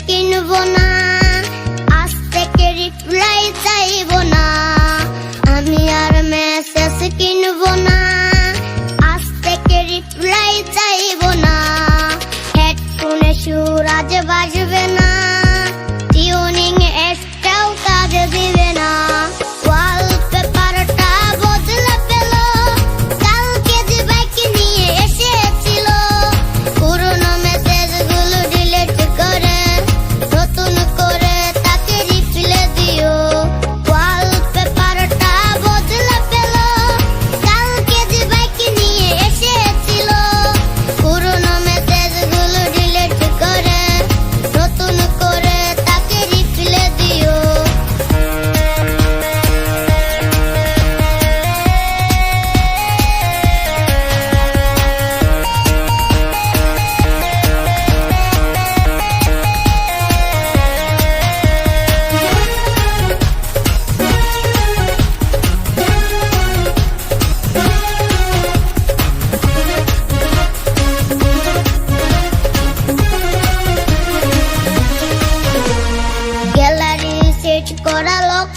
কিনবো না, আজ থেকে রিপ্লাই চাইবো না। আমি আর মেসেজ কিনবো না, আজ থেকে রিপ্লাই চাইবো না। হেডফোনে সুর আজ বাজবে না, টিউনিং একটাও কাজ দিবে না। ওয়ালপেপারটা বদলে পেল, কালকে যে বাইক নিয়ে এসেছিল। পুরনো মেসেজগুলো ডিলিট করে নতুন করে তাকে রিপ্লাই দিও। ওয়ালপেপারটা বদলে পেল, কালকে যে বাইক নিয়ে এসেছিল। পুরনো মেসেজগুলো ডিলিট করে নতুন করে তাকে রিপ্লাই দিও। গ্যালারি সেট করা লক